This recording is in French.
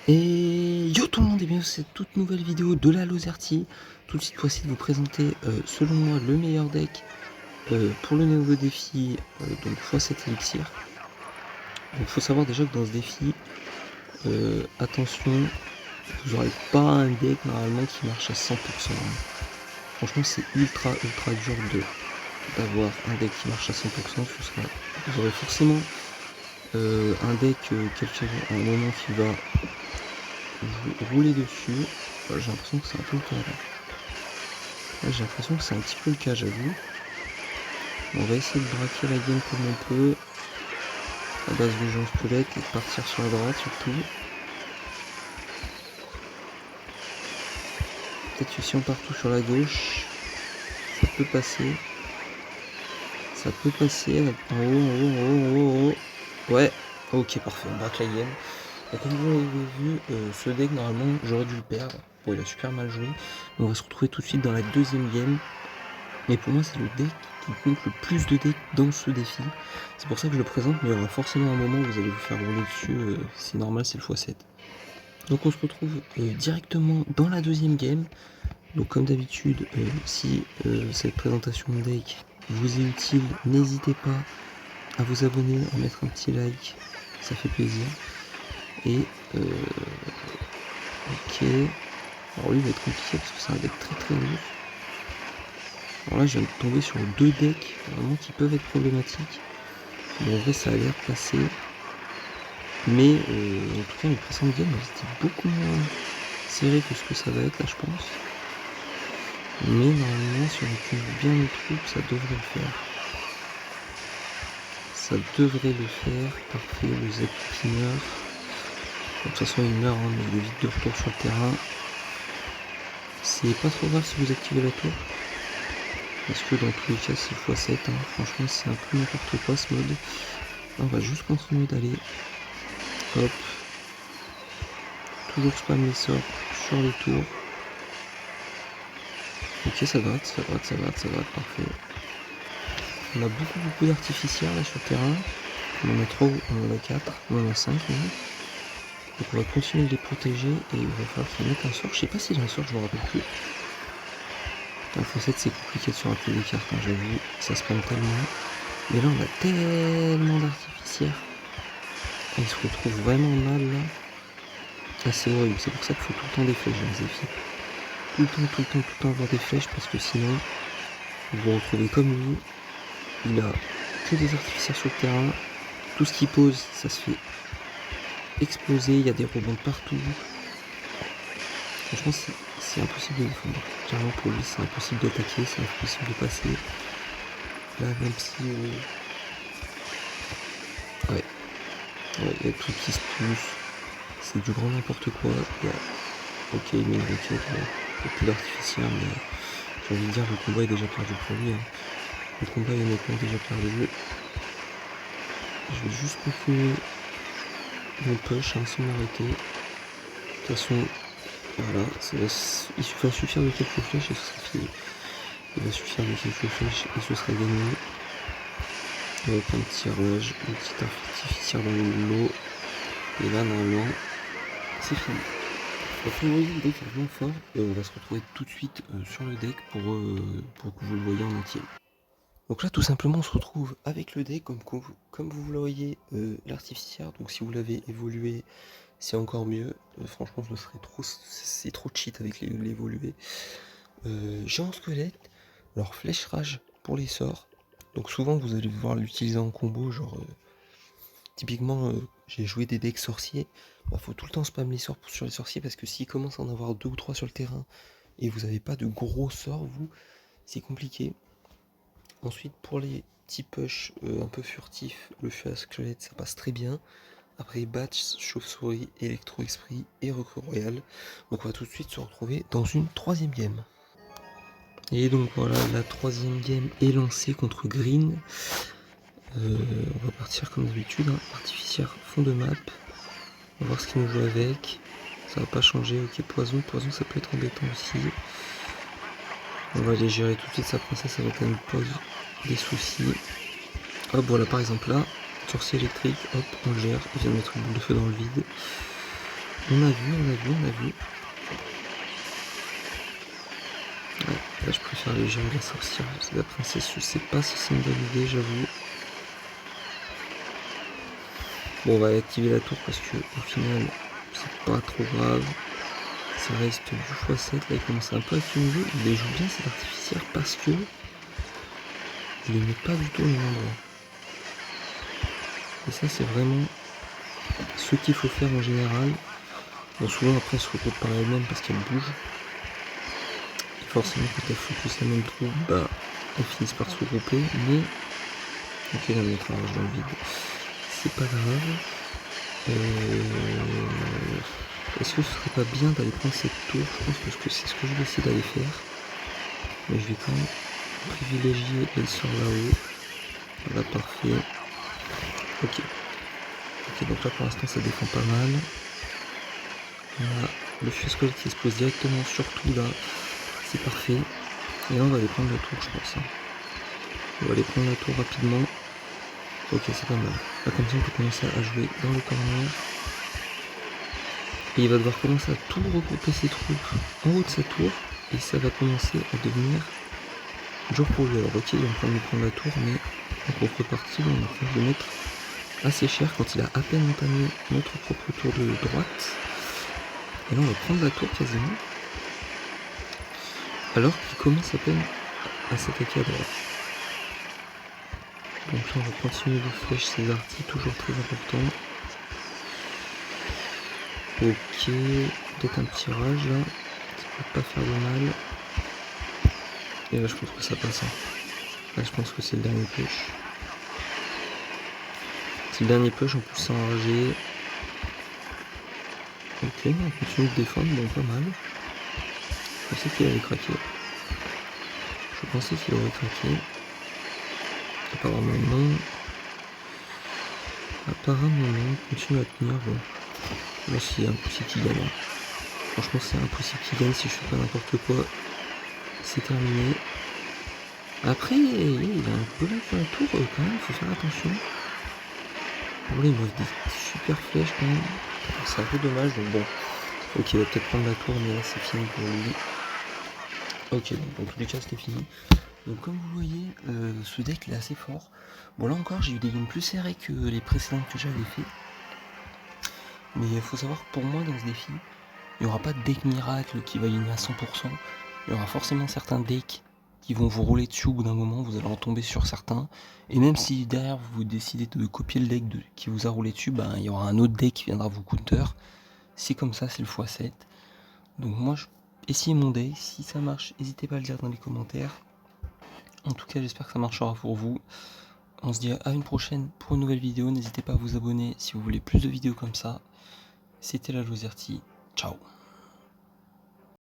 Et yo tout le monde et bienvenue dans cette toute nouvelle vidéo de la Lozerty. Tout de suite voici de vous présenter selon moi le meilleur deck pour le nouveau défi donc x7 élixir. Donc faut savoir déjà que dans ce défi, attention, vous n'aurez pas un deck normalement qui marche à 100%. Franchement c'est ultra dur d'avoir un deck qui marche à 100%. Vous aurez forcément un deck à un moment qui va rouler dessus. J'ai l'impression que c'est un peu le cas là. J'ai l'impression que c'est un petit peu le cas, j'avoue. On va essayer de braquer la game comme on peut à base de gens squelettes et de partir sur la droite surtout. Peut-être que si on part tout sur la gauche, ça peut passer. Ça peut passer en haut. Ouais, ok, parfait, on braque la game. Et comme vous l'avez vu, ce deck normalement j'aurais dû le perdre. Bon, il a super mal joué. On va se retrouver tout de suite dans la deuxième game. Mais pour moi c'est le deck qui compte le plus de decks dans ce défi. C'est pour ça que je le présente, mais il y aura forcément un moment où vous allez vous faire rouler dessus. C'est normal, c'est le x7. Donc on se retrouve directement dans la deuxième game. Donc comme d'habitude, si cette présentation de deck vous est utile, n'hésitez pas à vous abonner, à mettre un petit like, ça fait plaisir. Et ok, alors lui il va être compliqué parce que c'est un deck très lourd. Alors là je viens de tomber sur deux decks vraiment qui peuvent être problématiques. Bon, en vrai ça a l'air de passer. Mais en tout cas les précédentes games c'était beaucoup moins serré que ce que ça va être là je pense. Mais normalement si on accumule bien le truc ça devrait le faire. Ça devrait le faire. Parfait, le Z qui meurt. De toute façon il meurt hein, mais il est vite de retour sur le terrain. C'est pas trop grave si vous activez la tour. Parce que dans tous les cas c'est x7 hein. Franchement c'est un peu n'importe quoi ce mode. Là, on va juste continuer d'aller. Hop. Toujours spam les sorts sur les tours. Ok ça gratte, parfait. On a beaucoup d'artificières là sur le terrain. On en a 3, on en a 4, on en a 5 même. Donc on va continuer de les protéger et il va falloir qu'ils mettent un sort. Je sais pas si j'ai un sort, je me rappelle plus. En fait c'est compliqué de se rappeler des cartes, hein, j'avoue, ça spam tellement. Mais là on a tellement d'artificières. Ils se retrouvent vraiment mal là. Ah, c'est horrible, c'est pour ça qu'il faut tout le temps des flèches dans les défis. Tout le temps avoir des flèches parce que sinon vous vous retrouvez comme lui. Il a que des artificières sur le terrain. Tout ce qu'il pose, ça se fait exploser, il y a des rebonds partout. Franchement c'est impossible de défendre. Clairement pour lui c'est impossible d'attaquer, c'est impossible de passer. Là même si ouais, il y a tout qui se pousse. C'est du grand n'importe quoi. Ok il met une roquette, il y a plus d'artificiels mais j'ai envie de dire le combat est déjà perdu pour lui. Hein. Le combat est honnêtement déjà perdu. Je vais juste continuer mon push hein, sans m'arrêter. De toute façon, voilà, il va suffire de quelques flèches et ce sera fini. Il va suffire de quelques flèches et ce sera gagné. Avec un petit rouage, une petite artificière dans le lot. Et là, normalement, c'est fini. Donc, on voit le deck vraiment fort. Et on va se retrouver tout de suite sur le deck pour que vous le voyez en entier. Donc là tout simplement on se retrouve avec le deck comme vous le voyez l'artificière, donc si vous l'avez évolué c'est encore mieux, franchement je le ferai trop, c'est trop cheat avec l'évoluer. Géant squelette, alors flèche rage pour les sorts, donc souvent vous allez voir l'utiliser en combo, genre typiquement j'ai joué des decks sorciers, bah, faut tout le temps spam les sorts sur les sorciers parce que s'ils commencent à en avoir 2 ou 3 sur le terrain et vous n'avez pas de gros sorts vous, c'est compliqué. Ensuite pour les petits push un peu furtifs, le feu à squelette ça passe très bien. Après batch, chauve-souris, électro-esprit et recrue royal. Donc on va tout de suite se retrouver dans une troisième game. Et donc voilà, la troisième game est lancée contre Green. On va partir comme d'habitude, hein. Artificière fond de map. On va voir ce qu'il nous joue avec. Ça va pas changer, ok poison ça peut être embêtant aussi. On va aller gérer tout de suite sa princesse, ça va quand même pose des soucis. Hop voilà par exemple là, sorcier électrique, hop on le gère, il vient de mettre une boule de feu dans le vide. On a vu. Ouais, là je préfère le gérer la sorcière. La princesse, je sais pas si c'est une bonne idée, j'avoue. Bon, on va activer la tour parce que au final, c'est pas trop grave. Ça reste du x7, là il commence un peu à accumuler. Il les joue bien cet artificière parce que il les met pas du tout au même endroit. Et ça c'est vraiment ce qu'il faut faire en général. Bon, souvent après elle se regroupe par elle-même parce qu'elle bouge. Et forcément quand elle focus la même troupe, bah elles finissent par se regrouper. Mais ok, là notre rage dans le vide. C'est pas grave. Est-ce que ce serait pas bien d'aller prendre cette tour? Je pense que c'est ce que je vais essayer d'aller faire. Mais je vais quand même privilégier elle sort là-haut. Voilà, parfait. Ok. Ok, donc là pour l'instant ça défend pas mal. On a le Fuscol qui explose directement sur tout là. C'est parfait. Et là on va aller prendre la tour je pense. On va aller prendre la tour rapidement. Ok, c'est pas mal. Là comme ça on peut commencer à jouer dans le corner. Et il va devoir commencer à tout regrouper ses troupes en haut de sa tour. Et ça va commencer à devenir dur pour lui. Alors ok, il est en train de nous prendre la tour, mais en contrepartie, on est en train de le mettre assez cher quand il a à peine entamé notre propre tour de droite. Et là on va prendre la tour quasiment. Alors qu'il commence à peine à s'attaquer à droite. Donc là on va continuer de flèche ses artis, toujours très important. Ok, peut-être un petit rage là, ça peut pas faire de mal. Et là je pense que ça passe. Là je pense que c'est le dernier push. C'est le dernier push en plus sans enrager. Ok, on continue de défendre, bon pas mal. Je pensais qu'il allait craquer. Je pensais qu'il aurait craqué. Apparemment non. Apparemment non, on continue à tenir. Bon. Là c'est impossible qu'il gagne. Franchement c'est impossible qu'il gagne si je fais pas n'importe quoi. C'est terminé. Après, il a un peu là sur la tour quand même, faut faire attention. Bon là il m'offre des super flèches quand même. C'est un peu dommage, donc bon. Ok, il va peut-être prendre la tour, mais là c'est fini pour lui. Ok, donc dans tous les cas c'était fini. Donc comme vous voyez, ce deck il est assez fort. Bon là encore j'ai eu des games plus serrés que les précédentes que j'avais fait. Mais il faut savoir que pour moi dans ce défi, il n'y aura pas de deck miracle qui va gagner à 100%. Il y aura forcément certains decks qui vont vous rouler dessus au bout d'un moment, vous allez en tomber sur certains. Et même si derrière vous décidez de copier le deck qui vous a roulé dessus, ben, il y aura un autre deck qui viendra vous counter. C'est comme ça, c'est le x7. Donc moi, essayez mon deck. Si ça marche, n'hésitez pas à le dire dans les commentaires. En tout cas, j'espère que ça marchera pour vous. On se dit à une prochaine pour une nouvelle vidéo. N'hésitez pas à vous abonner si vous voulez plus de vidéos comme ça. C'était la Lozerty. Ciao.